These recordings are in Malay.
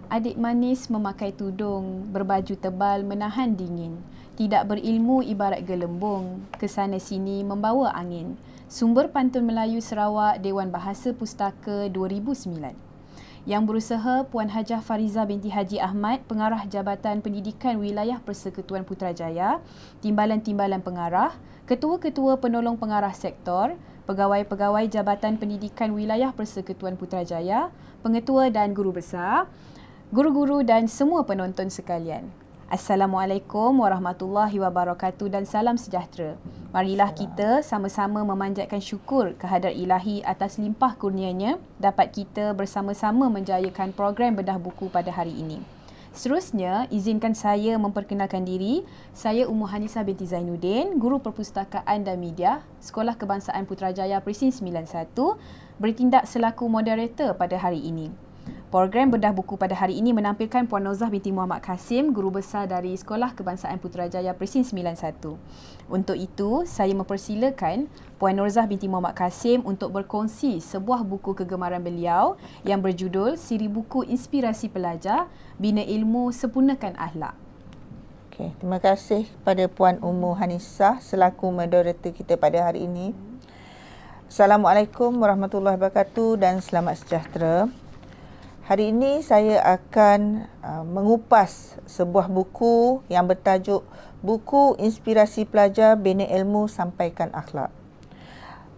Adik manis memakai tudung, berbaju tebal menahan dingin. Tidak berilmu ibarat gelembung, kesana sini membawa angin. Sumber Pantun Melayu Sarawak, Dewan Bahasa Pustaka 2009. Yang berusaha Puan Hajah Fariza binti Haji Ahmad, Pengarah Jabatan Pendidikan Wilayah Persekutuan Putrajaya, Timbalan-Timbalan Pengarah, Ketua-Ketua Penolong Pengarah Sektor, Pegawai-Pegawai Jabatan Pendidikan Wilayah Persekutuan Putrajaya, Pengetua dan Guru Besar, guru-guru dan semua penonton sekalian. Assalamualaikum warahmatullahi wabarakatuh dan salam sejahtera. Marilah kita sama-sama memanjatkan syukur kehadrat Ilahi atas limpah kurnianya dapat kita bersama-sama menjayakan program bedah buku pada hari ini. Seterusnya, izinkan saya memperkenalkan diri. Saya Ummu Hanisah binti Zainuddin, Guru Perpustakaan dan Media, Sekolah Kebangsaan Putrajaya Presin 91, bertindak selaku moderator pada hari ini. Program bedah buku pada hari ini menampilkan Puan Nozah binti Muhammad Kasim, Guru Besar dari Sekolah Kebangsaan Putrajaya Presin 91. Untuk itu, saya mempersilakan Puan Nozah binti Muhammad Kasim untuk berkongsi sebuah buku kegemaran beliau yang berjudul Siri Buku Inspirasi Pelajar, Bina Ilmu, Sempurnakan Akhlak. Okay, terima kasih kepada Puan Ummu Hanisah selaku moderator kita pada hari ini. Assalamualaikum warahmatullahi wabarakatuh dan selamat sejahtera. Hari ini saya akan mengupas sebuah buku yang bertajuk Buku Inspirasi Pelajar, Bina Ilmu, Sampaikan Akhlak.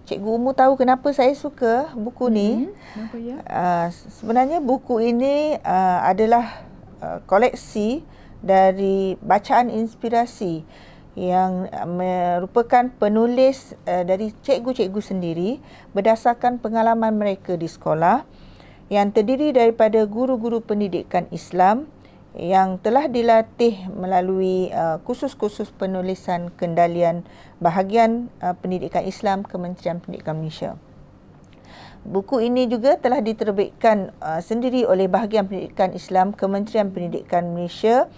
Cikgu Ummu tahu kenapa saya suka buku ni? Kenapa ya? Sebenarnya buku ini adalah koleksi dari bacaan inspirasi yang merupakan penulis dari cikgu-cikgu sendiri berdasarkan pengalaman mereka di sekolah, yang terdiri daripada guru-guru pendidikan Islam yang telah dilatih melalui kursus-kursus penulisan kendalian bahagian pendidikan Islam Kementerian Pendidikan Malaysia. Buku ini juga telah diterbitkan sendiri oleh bahagian pendidikan Islam Kementerian Pendidikan Malaysia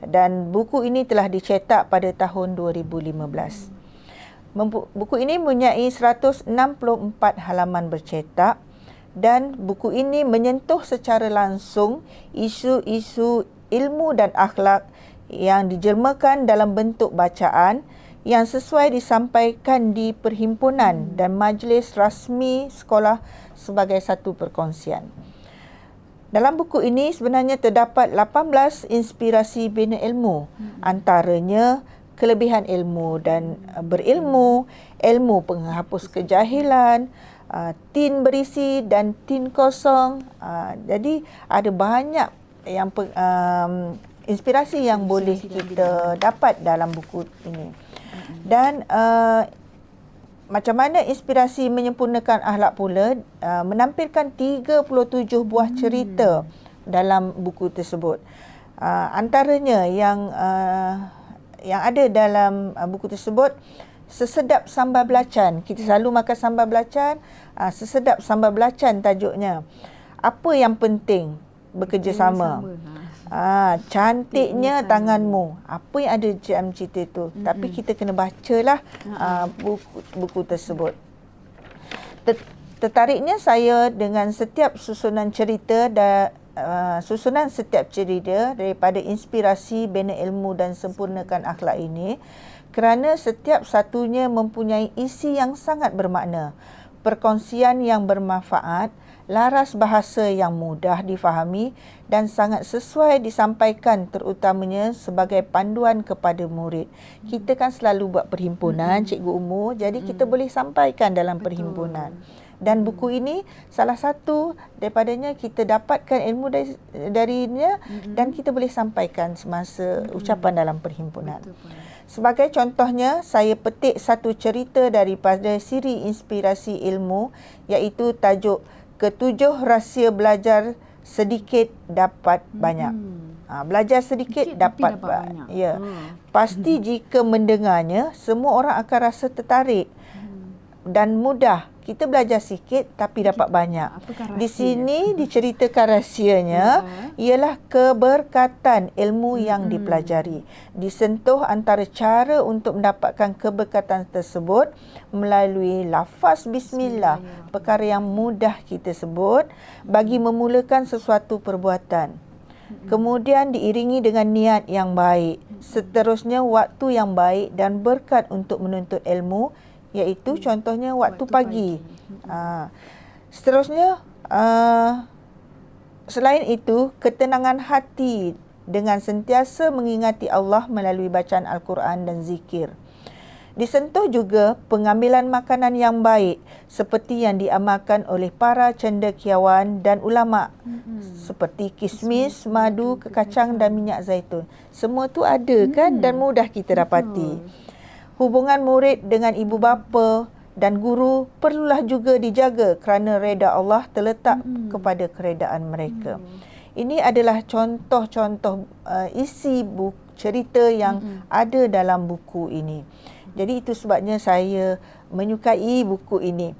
dan buku ini telah dicetak pada tahun 2015. Buku ini mempunyai 164 halaman bercetak dan buku ini menyentuh secara langsung isu-isu ilmu dan akhlak yang dijelmakan dalam bentuk bacaan yang sesuai disampaikan di perhimpunan dan majlis rasmi sekolah sebagai satu perkongsian. Dalam buku ini sebenarnya terdapat 18 inspirasi bina ilmu, antaranya kelebihan ilmu dan berilmu, ilmu penghapus kejahilan, tin berisi dan tin kosong. Jadi ada banyak yang inspirasi yang boleh kita dapat dalam buku ini. Dan macam mana inspirasi menyempurnakan akhlak pula, menampilkan 37 buah cerita dalam buku tersebut. Antaranya yang ada dalam buku tersebut, sesedap sambal belacan. Kita selalu makan sambal belacan, sesedap sambal belacan tajuknya. Apa yang penting bekerjasama? Cantiknya tanganmu. Apa yang ada dalam cerita itu? Tapi kita kena bacalah buku tersebut. Tertariknya saya dengan setiap susunan cerita susunan setiap cerita daripada inspirasi bina ilmu dan sempurnakan akhlak ini, kerana setiap satunya mempunyai isi yang sangat bermakna, perkongsian yang bermanfaat, laras bahasa yang mudah difahami dan sangat sesuai disampaikan, terutamanya sebagai panduan kepada murid. Kita kan selalu buat perhimpunan, Cikgu Ummu, jadi kita boleh sampaikan dalam perhimpunan. Dan buku ini salah satu daripadanya kita dapatkan ilmu darinya dan kita boleh sampaikan semasa ucapan dalam perhimpunan. Sebagai contohnya, saya petik satu cerita daripada siri inspirasi ilmu, iaitu tajuk Ketujuh Rahsia Belajar Sedikit Dapat Banyak. Belajar sedikit dapat banyak. Ya. Pasti jika mendengarnya, semua orang akan rasa tertarik dan mudah. Kita belajar sikit tapi dapat banyak. Di sini diceritakan rahsianya ialah keberkatan ilmu yang dipelajari. Disentuh antara cara untuk mendapatkan keberkatan tersebut melalui lafaz bismillah, perkara yang mudah kita sebut bagi memulakan sesuatu perbuatan. kemudian diiringi dengan niat yang baik, seterusnya waktu yang baik dan berkat untuk menuntut ilmu, iaitu contohnya waktu pagi. Seterusnya, selain itu, ketenangan hati dengan sentiasa mengingati Allah melalui bacaan Al-Quran dan zikir. Disentuh juga pengambilan makanan yang baik seperti yang diamalkan oleh para cendekiawan dan ulama, seperti kismis, madu, kekacang dan minyak zaitun. Semua tu ada kan dan mudah kita dapati. Hubungan murid dengan ibu bapa dan guru perlulah juga dijaga kerana reda Allah terletak kepada keredaan mereka. Ini adalah contoh-contoh isi buku cerita yang ada dalam buku ini. Jadi itu sebabnya saya menyukai buku ini.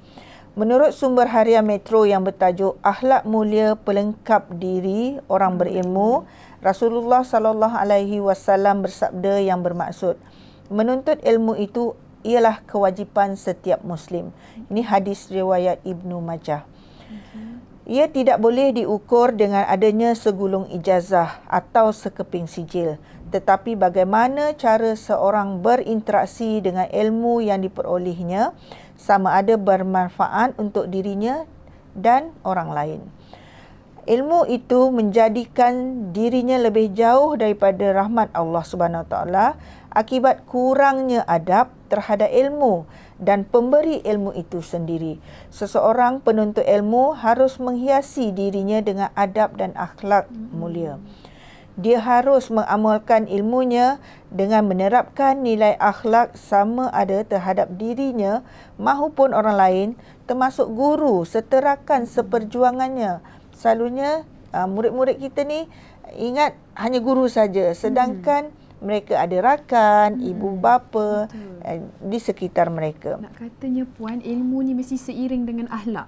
Menurut sumber harian Metro yang bertajuk Akhlak Mulia Pelengkap Diri Orang Berilmu, Rasulullah SAW bersabda yang bermaksud, menuntut ilmu itu ialah kewajipan setiap Muslim. Ini hadis riwayat Ibnu Majah. Ia tidak boleh diukur dengan adanya segulung ijazah atau sekeping sijil, tetapi bagaimana cara seorang berinteraksi dengan ilmu yang diperolehnya, sama ada bermanfaat untuk dirinya dan orang lain. Ilmu itu menjadikan dirinya lebih jauh daripada rahmat Allah Subhanahu Wa Taala akibat kurangnya adab terhadap ilmu dan pemberi ilmu itu sendiri. Seseorang penuntut ilmu harus menghiasi dirinya dengan adab dan akhlak mulia. Dia harus mengamalkan ilmunya dengan menerapkan nilai akhlak sama ada terhadap dirinya maupun orang lain, termasuk guru serta rakan seperjuangannya. Selalunya murid-murid kita ni ingat hanya guru saja, sedangkan mereka ada rakan, ibu bapa di sekitar mereka. Nak katanya puan, ilmu ni mesti seiring dengan akhlak.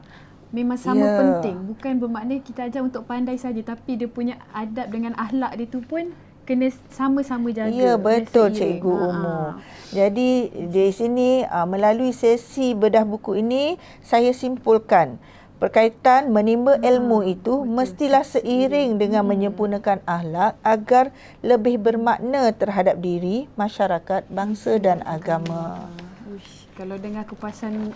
Memang sama penting. Bukan bermakna kita ajar untuk pandai saja, tapi dia punya adab dengan akhlak dia tu pun kena sama-sama jaga. Ya, betul Cikgu Umu. Jadi di sini melalui sesi bedah buku ini saya simpulkan berkaitan menimba ilmu itu mestilah seiring dengan menyempurnakan akhlak agar lebih bermakna terhadap diri, masyarakat, bangsa dan agama. Kalau dengar kupasan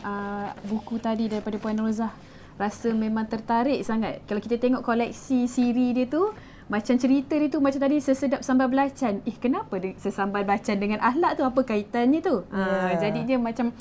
buku tadi daripada Puan Rozah, rasa memang tertarik sangat. Kalau kita tengok koleksi siri dia tu, macam cerita dia tu macam tadi sesedap sambal belacan. Kenapa sesambal belacan dengan akhlak tu, apa kaitannya tu? Jadi dia macam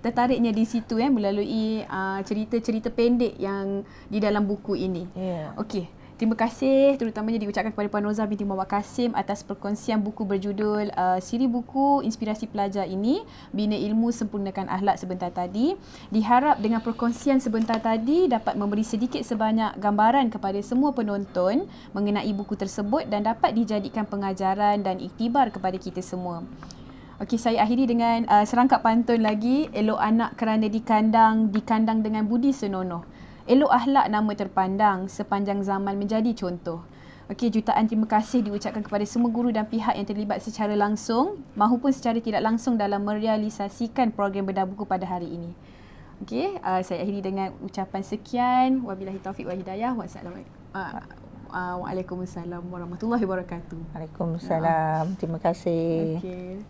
tertariknya di situ melalui cerita-cerita pendek yang di dalam buku ini. Okey. Terima kasih terutamanya diucapkan kepada Puan Rozah binti Muhammad Kasim atas perkongsian buku berjudul siri buku Inspirasi Pelajar ini, Bina Ilmu Sempurnakan Akhlak sebentar tadi. Diharap dengan perkongsian sebentar tadi dapat memberi sedikit sebanyak gambaran kepada semua penonton mengenai buku tersebut dan dapat dijadikan pengajaran dan iktibar kepada kita semua. Okey, saya akhiri dengan serangkap pantun lagi. Elok anak kerana dikandang dengan budi senonoh. Elok akhlak nama terpandang, sepanjang zaman menjadi contoh. Okey, jutaan terima kasih diucapkan kepada semua guru dan pihak yang terlibat secara langsung maupun secara tidak langsung dalam merealisasikan program bedah buku pada hari ini. Okey, saya akhiri dengan ucapan sekian. Wabillahi taufiq wal hidayah. Waalaikumsalam warahmatullahi wabarakatuh. Waalaikumsalam. Terima kasih. Okey.